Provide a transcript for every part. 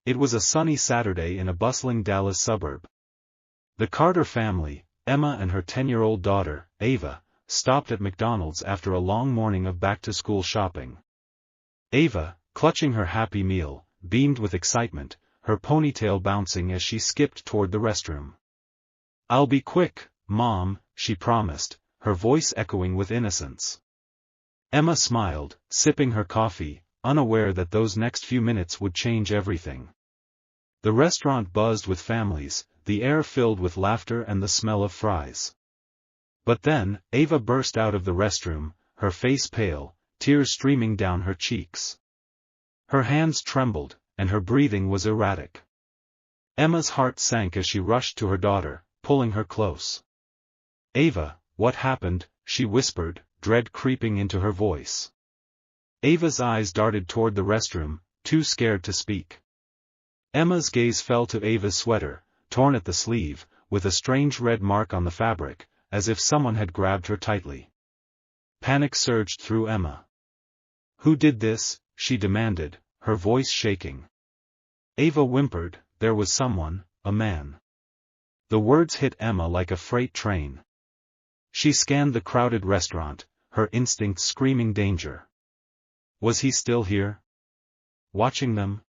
It was a sunny Saturday in a bustling Dallas suburb. The Carter family, Emma and her 10-year-old daughter, Ava, stopped at McDonald's after a long morning of back-to-school shopping. Ava, clutching her Happy Meal, beamed with excitement, her ponytail bouncing as she skipped toward the restroom. "I'll be quick, Mom," she promised, her voice echoing with innocence. Emma smiled, sipping her coffee, unaware that those next few minutes would change everything. The restaurant buzzed with families, the air filled with laughter and the smell of fries. But then, Ava burst out of the restroom, her face pale, tears streaming down her cheeks. Her hands trembled, and her breathing was erratic. Emma's heart sank as she rushed to her daughter, pulling her close. "Ava, what happened?" she whispered, dread creeping into her voice. Ava's eyes darted toward the restroom, too scared to speak. Emma's gaze fell to Ava's sweater, torn at the sleeve, with a strange red mark on the fabric, as if someone had grabbed her tightly. Panic surged through Emma. "Who did this?" she demanded, her voice shaking. Ava whimpered, "There was someone, a man." The words hit Emma like a freight train. She scanned the crowded restaurant, her instincts screaming danger. Was he still here? Watching them?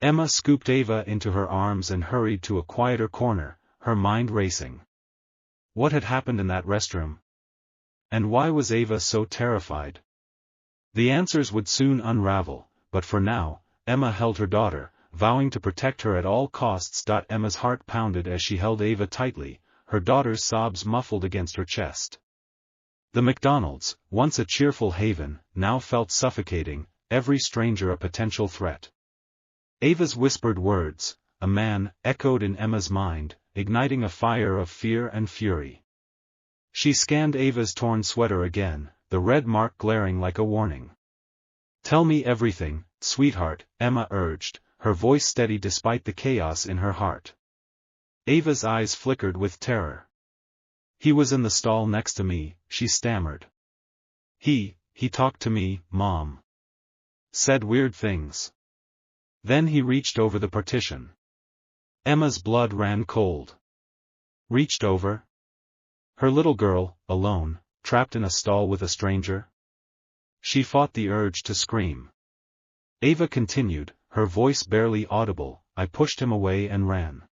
Emma scooped Ava into her arms and hurried to a quieter corner, her mind racing. What had happened in that restroom? And why was Ava so terrified? The answers would soon unravel, but for now, Emma held her daughter, vowing to protect her at all costs. Emma's heart pounded as she held Ava tightly, her daughter's sobs muffled against her chest. The McDonald's, once a cheerful haven, now felt suffocating, every stranger a potential threat. Ava's whispered words, "a man," echoed in Emma's mind, igniting a fire of fear and fury. She scanned Ava's torn sweater again, the red mark glaring like a warning. "Tell me everything, sweetheart," Emma urged, her voice steady despite the chaos in her heart. Ava's eyes flickered with terror. "He was in the stall next to me," she stammered. He talked to me, Mom. Said weird things. Then he reached over the partition." Emma's blood ran cold. Reached over? Her little girl, alone, trapped in a stall with a stranger? She fought the urge to scream. Ava continued, her voice barely audible, "I pushed him away and ran."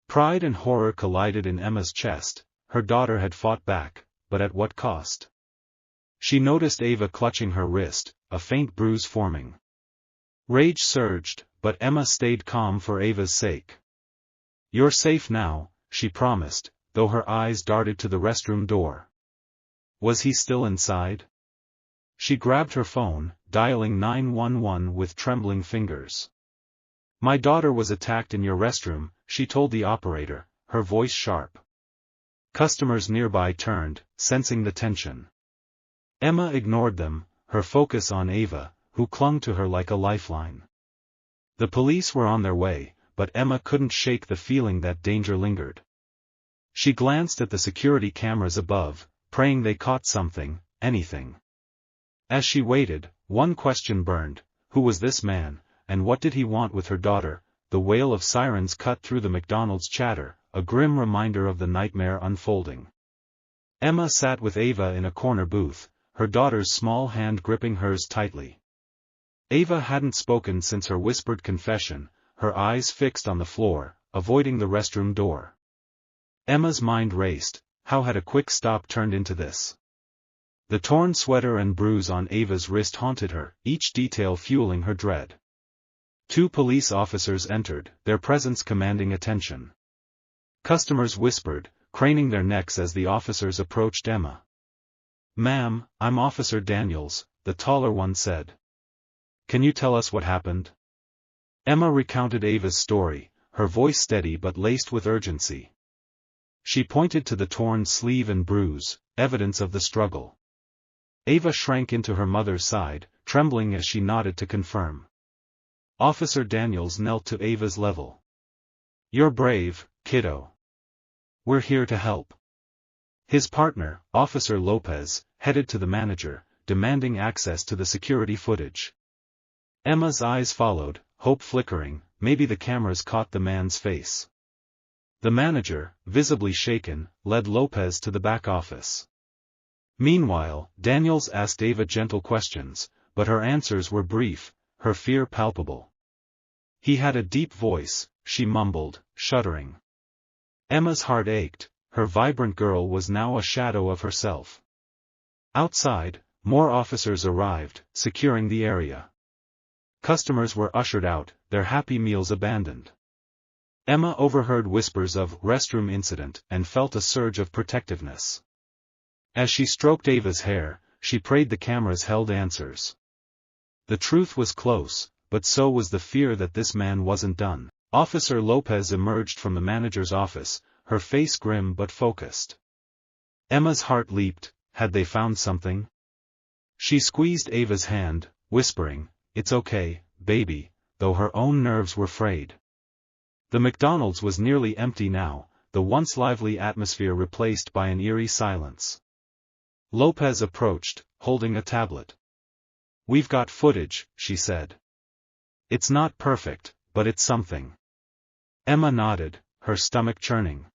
Pride and horror collided in Emma's chest. Her daughter had fought back, but at what cost? She noticed Ava clutching her wrist, a faint bruise forming. Rage surged, but Emma stayed calm for Ava's sake. "You're safe now," she promised, though her eyes darted to the restroom door. Was he still inside? She grabbed her phone, dialing 911 with trembling fingers. "My daughter was attacked in your restroom," she told the operator, her voice sharp. Customers nearby turned, sensing the tension. Emma ignored them, her focus on Ava, who clung to her like a lifeline. The police were on their way, but Emma couldn't shake the feeling that danger lingered. She glanced at the security cameras above, praying they caught something, anything. As she waited, one question burned: who was this man, and what did he want with her daughter? The wail of sirens cut through the McDonald's chatter, a grim reminder of the nightmare unfolding. Emma sat with Ava in a corner booth, her daughter's small hand gripping hers tightly. Ava hadn't spoken since her whispered confession, her eyes fixed on the floor, avoiding the restroom door. Emma's mind raced. How had a quick stop turned into this? The torn sweater and bruise on Ava's wrist haunted her, each detail fueling her dread. 2 police officers entered, their presence commanding attention. Customers whispered, craning their necks as the officers approached Emma. "Ma'am, I'm Officer Daniels," the taller one said. "Can you tell us what happened?" Emma recounted Ava's story, her voice steady but laced with urgency. She pointed to the torn sleeve and bruise, evidence of the struggle. Ava shrank into her mother's side, trembling as she nodded to confirm. Officer Daniels knelt to Ava's level. "You're brave, kiddo. We're here to help." His partner, Officer Lopez, headed to the manager, demanding access to the security footage. Emma's eyes followed, hope flickering. maybe the cameras caught the man's face. The manager, visibly shaken, led Lopez to the back office. Meanwhile, Daniels asked Ava gentle questions, but her answers were brief, her fear palpable. He had a deep voice, she mumbled, shuddering. Emma's heart ached, her vibrant girl was now a shadow of herself. Outside, more officers arrived, securing the area. Customers were ushered out, their happy meals abandoned. Emma overheard whispers of restroom incident and felt a surge of protectiveness. As she stroked Ava's hair, she prayed the cameras held answers. The truth was close, but so was the fear that this man wasn't done. Officer Lopez emerged from the manager's office, her face grim but focused. Emma's heart leaped. Had they found something? She squeezed Ava's hand, whispering, "It's okay, baby," though her own nerves were frayed. The McDonald's was nearly empty now, the once lively atmosphere replaced by an eerie silence. Lopez approached, holding a tablet. "We've got footage," she said. "It's not perfect, but it's something." Emma nodded, her stomach churning.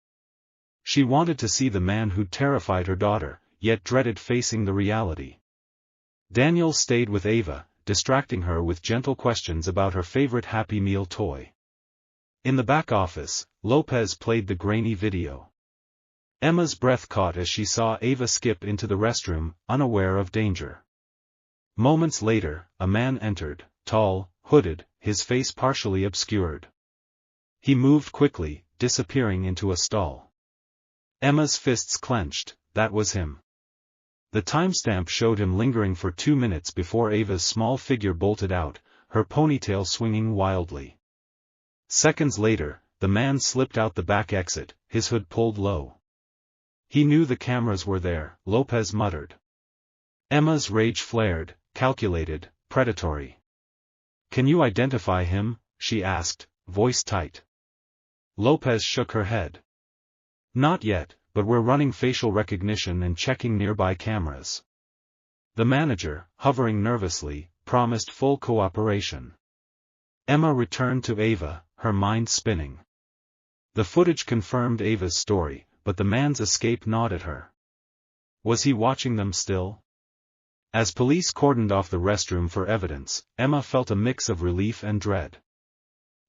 She wanted to see the man who terrified her daughter, yet dreaded facing the reality. Daniel stayed with Ava, distracting her with gentle questions about her favorite Happy Meal toy. In the back office, Lopez played the grainy video. Emma's breath caught as she saw Ava skip into the restroom, unaware of danger. Moments later, a man entered, tall, hooded, his face partially obscured. He moved quickly, disappearing into a stall. Emma's fists clenched, that was him. The timestamp showed him lingering for 2 minutes before Ava's small figure bolted out, her ponytail swinging wildly. Seconds later, the man slipped out the back exit, his hood pulled low. He knew the cameras were there, Lopez muttered. Emma's rage flared, calculated, predatory. "Can you identify him?" she asked, voice tight. Lopez shook her head. "Not yet, but we're running facial recognition and checking nearby cameras." The manager, hovering nervously, promised full cooperation. Emma returned to Ava, her mind spinning. The footage confirmed Ava's story, but the man's escape gnawed at her. Was he watching them still? As police cordoned off the restroom for evidence, Emma felt a mix of relief and dread.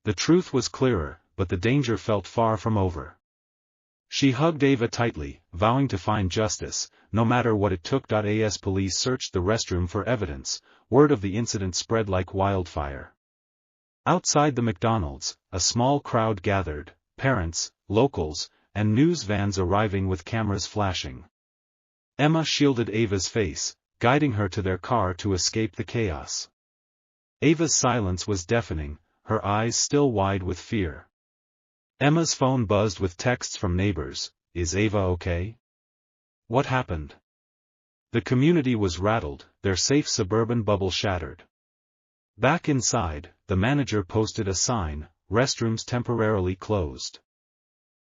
The truth was clearer, but the danger felt far from over. She hugged Ava tightly, vowing to find justice, no matter what it took. As police searched the restroom for evidence, word of the incident spread like wildfire. Outside the McDonald's, a small crowd gathered, parents, locals, and news vans arriving with cameras flashing. Emma shielded Ava's face, guiding her to their car to escape the chaos. Ava's silence was deafening, her eyes still wide with fear. Emma's phone buzzed with texts from neighbors. "Is Ava okay? What happened?" The community was rattled, their safe suburban bubble shattered. Back inside, the manager posted a sign, "Restrooms temporarily closed."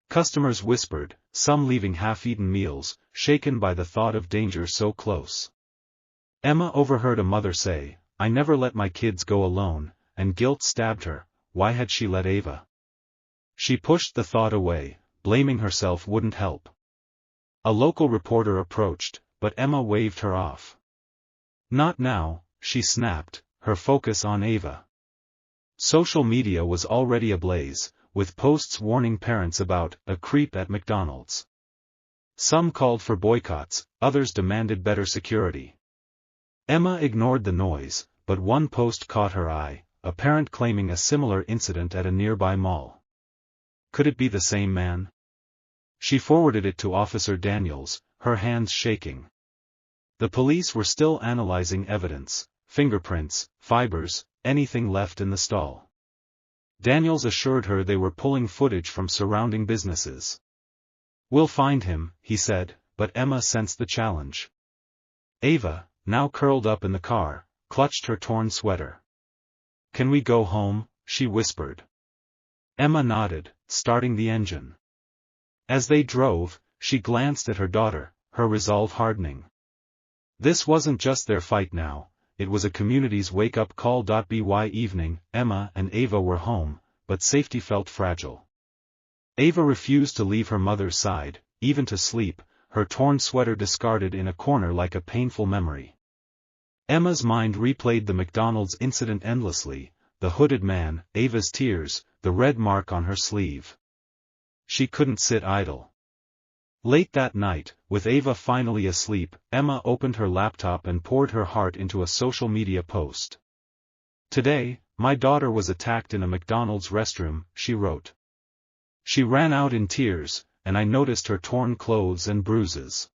Customers whispered, some leaving half-eaten meals, shaken by the thought of danger so close. Emma overheard a mother say, "I never let my kids go alone," and guilt stabbed her. Why had she let Ava? She pushed the thought away, blaming herself wouldn't help. A local reporter approached, but Emma waved her off. "Not now," she snapped, her focus on Ava. Social media was already ablaze, with posts warning parents about a creep at McDonald's. Some called for boycotts, others demanded better security. Emma ignored the noise, but one post caught her eye, a parent claiming a similar incident at a nearby mall. Could it be the same man? She forwarded it to Officer Daniels, her hands shaking. The police were still analyzing evidence, fingerprints, fibers, anything left in the stall. Daniels assured her they were pulling footage from surrounding businesses. "We'll find him," he said, but Emma sensed the challenge. Ava, now curled up in the car, clutched her torn sweater. "Can we go home?" she whispered. Emma nodded, starting the engine. As they drove, she glanced at her daughter, her resolve hardening. This wasn't just their fight now, it was a community's wake-up call. By evening, Emma and Ava were home, but safety felt fragile. Ava refused to leave her mother's side, even to sleep, her torn sweater discarded in a corner like a painful memory. Emma's mind replayed the McDonald's incident endlessly, the hooded man, Ava's tears, the red mark on her sleeve. She couldn't sit idle. Late that night, with Ava finally asleep, Emma opened her laptop and poured her heart into a social media post. "Today, my daughter was attacked in a McDonald's restroom," she wrote. "She ran out in tears, and I noticed her torn clothes and bruises.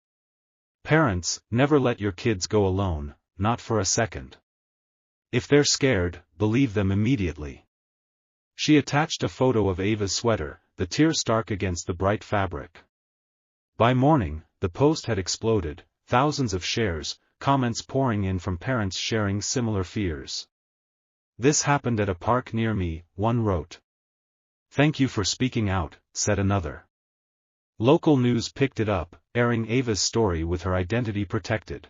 Parents, never let your kids go alone, not for a second. If they're scared, believe them immediately." She attached a photo of Ava's sweater, the tear stark against the bright fabric. By morning, the post had exploded, thousands of shares, comments pouring in from parents sharing similar fears. "This happened at a park near me," one wrote. "Thank you for speaking out," said another. Local news picked it up, airing Ava's story with her identity protected.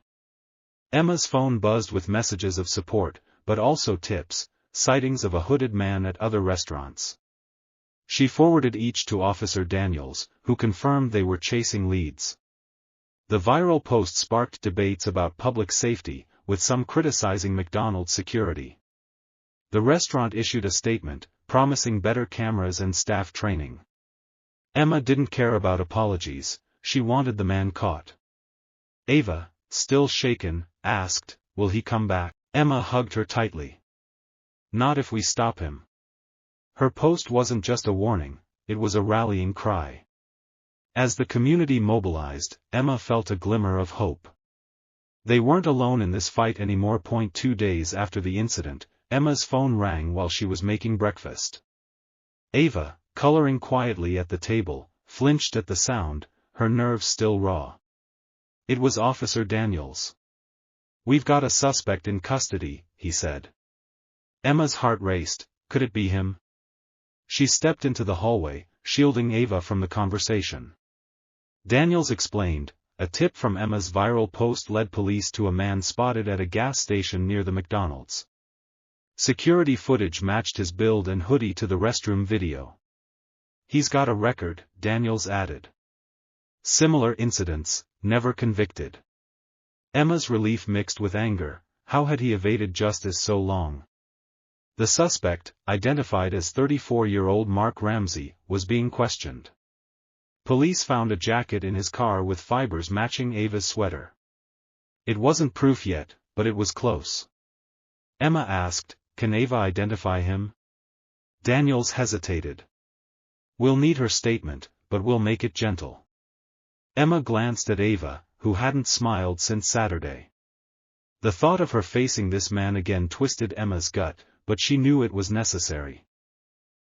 Emma's phone buzzed with messages of support, but also tips, sightings of a hooded man at other restaurants. She forwarded each to Officer Daniels, who confirmed they were chasing leads. The viral post sparked debates about public safety, with some criticizing McDonald's security. The restaurant issued a statement, promising better cameras and staff training. Emma didn't care about apologies, she wanted the man caught. Ava, still shaken, asked, "Will he come back?" Emma hugged her tightly. "Not if we stop him." Her post wasn't just a warning, it was a rallying cry. As the community mobilized, Emma felt a glimmer of hope. They weren't alone in this fight anymore. 2 days after the incident, Emma's phone rang while she was making breakfast. Ava, coloring quietly at the table, flinched at the sound, her nerves still raw. It was Officer Daniels. "We've got a suspect in custody," he said. Emma's heart raced. Could it be him? She stepped into the hallway, shielding Ava from the conversation. Daniels explained, a tip from Emma's viral post led police to a man spotted at a gas station near the McDonald's. Security footage matched his build and hoodie to the restroom video. "He's got a record," Daniels added. "Similar incidents, never convicted." Emma's relief mixed with anger. How had he evaded justice so long? The suspect, identified as 34-year-old Mark Ramsey, was being questioned. Police found a jacket in his car with fibers matching Ava's sweater. It wasn't proof yet, but it was close. Emma asked, "Can Ava identify him?" Daniels hesitated. "We'll need her statement, but we'll make it gentle." Emma glanced at Ava, who hadn't smiled since Saturday. The thought of her facing this man again twisted Emma's gut, but she knew it was necessary.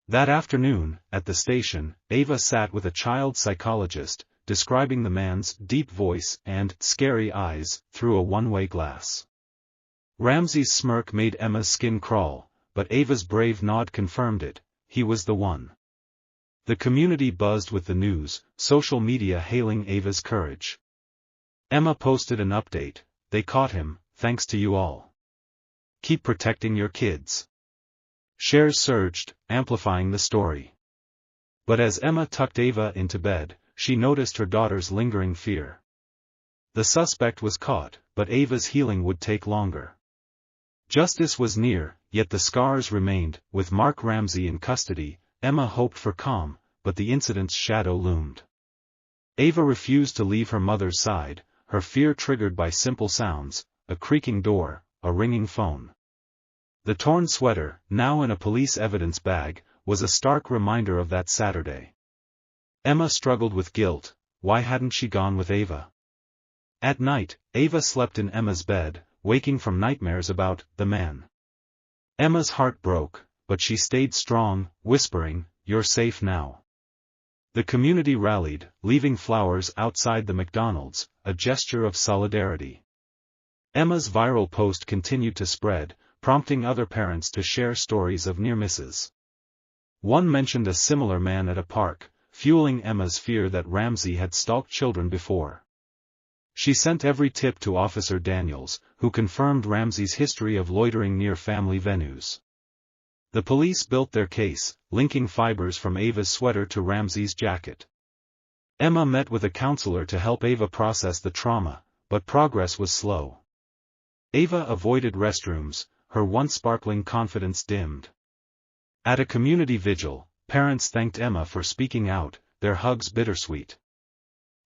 That afternoon, at the station, Ava sat with a child psychologist, describing the man's deep voice and scary eyes through a one-way glass. Ramsey's smirk made Emma's skin crawl, but Ava's brave nod confirmed it. He was the one. The community buzzed with the news, social media hailing Ava's courage. Emma posted an update, "They caught him, thanks to you all. Keep protecting your kids." Shares surged, amplifying the story. But as Emma tucked Ava into bed, she noticed her daughter's lingering fear. The suspect was caught, but Ava's healing would take longer. Justice was near, yet the scars remained. With Mark Ramsey in custody, Emma hoped for calm, but the incident's shadow loomed. Ava refused to leave her mother's side, her fear triggered by simple sounds, a creaking door, a ringing phone. The torn sweater, now in a police evidence bag, was a stark reminder of that Saturday. Emma struggled with guilt. Why hadn't she gone with Ava? At night, Ava slept in Emma's bed, waking from nightmares about the man. Emma's heart broke, but she stayed strong, whispering, "You're safe now." The community rallied, leaving flowers outside the McDonald's, a gesture of solidarity. Emma's viral post continued to spread, prompting other parents to share stories of near misses. One mentioned a similar man at a park, fueling Emma's fear that Ramsey had stalked children before. She sent every tip to Officer Daniels, who confirmed Ramsey's history of loitering near family venues. The police built their case, linking fibers from Ava's sweater to Ramsey's jacket. Emma met with a counselor to help Ava process the trauma, but progress was slow. Ava avoided restrooms, her once sparkling confidence dimmed. At a community vigil, parents thanked Emma for speaking out, their hugs bittersweet.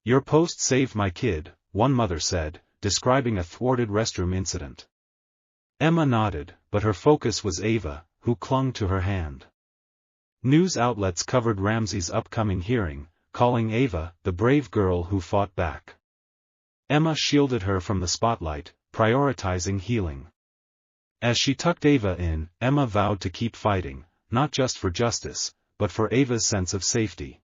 "Your post saved my kid," one mother said, describing a thwarted restroom incident. Emma nodded, but her focus was Ava, who clung to her hand. News outlets covered Ramsey's upcoming hearing, calling Ava the brave girl who fought back. Emma shielded her from the spotlight, prioritizing healing. As she tucked Ava in, Emma vowed to keep fighting, not just for justice, but for Ava's sense of safety.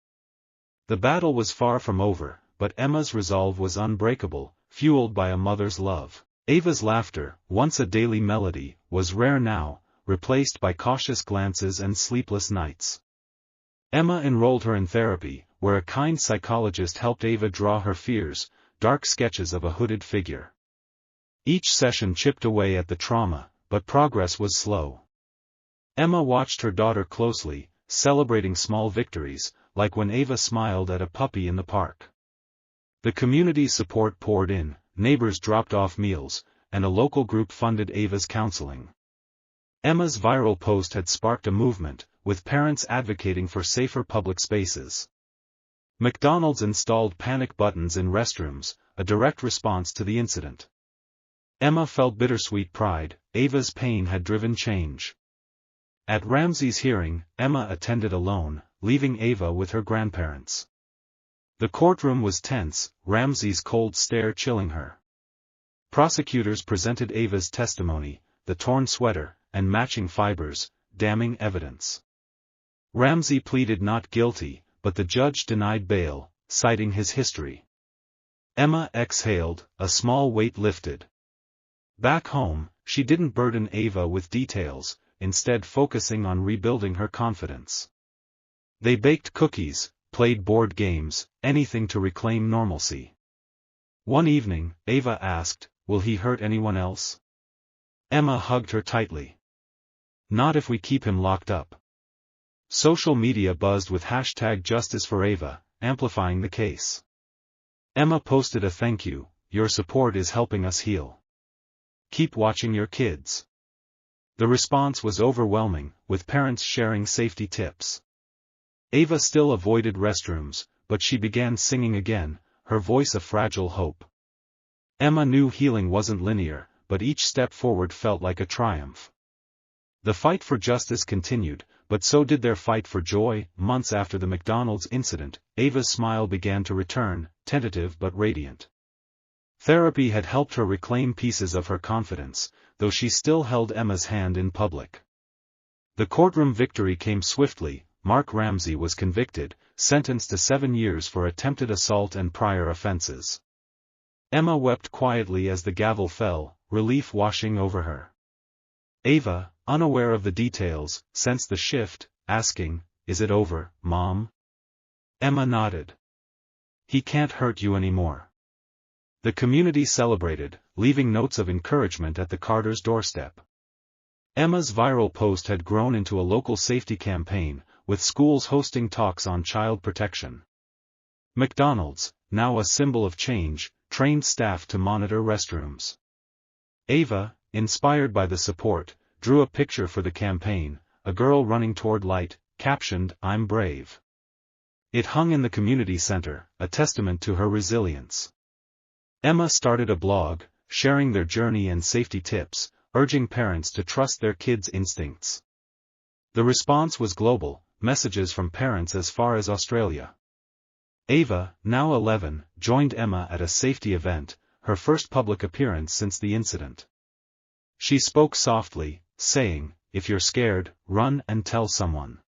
The battle was far from over, but Emma's resolve was unbreakable, fueled by a mother's love. Ava's laughter, once a daily melody, was rare now, replaced by cautious glances and sleepless nights. Emma enrolled her in therapy, where a kind psychologist helped Ava draw her fears, dark sketches of a hooded figure. Each session chipped away at the trauma, but progress was slow. Emma watched her daughter closely, celebrating small victories, like when Ava smiled at a puppy in the park. The community's support poured in, neighbors dropped off meals, and a local group funded Ava's counseling. Emma's viral post had sparked a movement, with parents advocating for safer public spaces. McDonald's installed panic buttons in restrooms, a direct response to the incident. Emma felt bittersweet pride, Ava's pain had driven change. At Ramsey's hearing, Emma attended alone, leaving Ava with her grandparents. The courtroom was tense, Ramsey's cold stare chilling her. Prosecutors presented Ava's testimony, the torn sweater, and matching fibers, damning evidence. Ramsey pleaded not guilty, but the judge denied bail, citing his history. Emma exhaled, a small weight lifted. Back home, she didn't burden Ava with details, instead focusing on rebuilding her confidence. They baked cookies, played board games, anything to reclaim normalcy. One evening, Ava asked, "Will he hurt anyone else?" Emma hugged her tightly. "Not if we keep him locked up." Social media buzzed with #JusticeForAva, amplifying the case. Emma posted a "Thank you, your support is helping us heal. Keep watching your kids." The response was overwhelming, with parents sharing safety tips. Ava still avoided restrooms, but she began singing again, her voice a fragile hope. Emma knew healing wasn't linear, but each step forward felt like a triumph. The fight for justice continued, but so did their fight for joy. Months after the McDonald's incident, Ava's smile began to return, tentative but radiant. Therapy had helped her reclaim pieces of her confidence, though she still held Emma's hand in public. The courtroom victory came swiftly. Mark Ramsey was convicted, sentenced to 7 years for attempted assault and prior offenses. Emma wept quietly as the gavel fell, relief washing over her. Ava, unaware of the details, sensed the shift, asking, "Is it over, Mom?" Emma nodded. "He can't hurt you anymore." The community celebrated, leaving notes of encouragement at the Carter's doorstep. Emma's viral post had grown into a local safety campaign, with schools hosting talks on child protection. McDonald's, now a symbol of change, trained staff to monitor restrooms. Ava, inspired by the support, drew a picture for the campaign, a girl running toward light, captioned, "I'm brave." It hung in the community center, a testament to her resilience. Emma started a blog, sharing their journey and safety tips, urging parents to trust their kids' instincts. The response was global, messages from parents as far as Australia. Ava, now 11, joined Emma at a safety event, her first public appearance since the incident. She spoke softly, saying, "If you're scared, run and tell someone."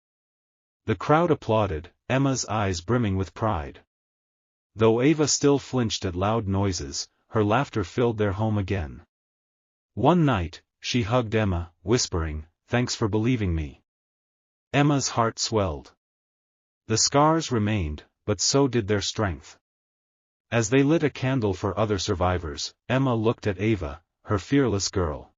The crowd applauded, Emma's eyes brimming with pride. Though Ava still flinched at loud noises, her laughter filled their home again. One night, she hugged Emma, whispering, "Thanks for believing me." Emma's heart swelled. The scars remained, but so did their strength. As they lit a candle for other survivors, Emma looked at Ava, her fearless girl.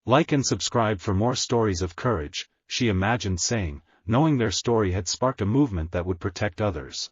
Like and subscribe for more stories of courage, she imagined saying, knowing their story had sparked a movement that would protect others.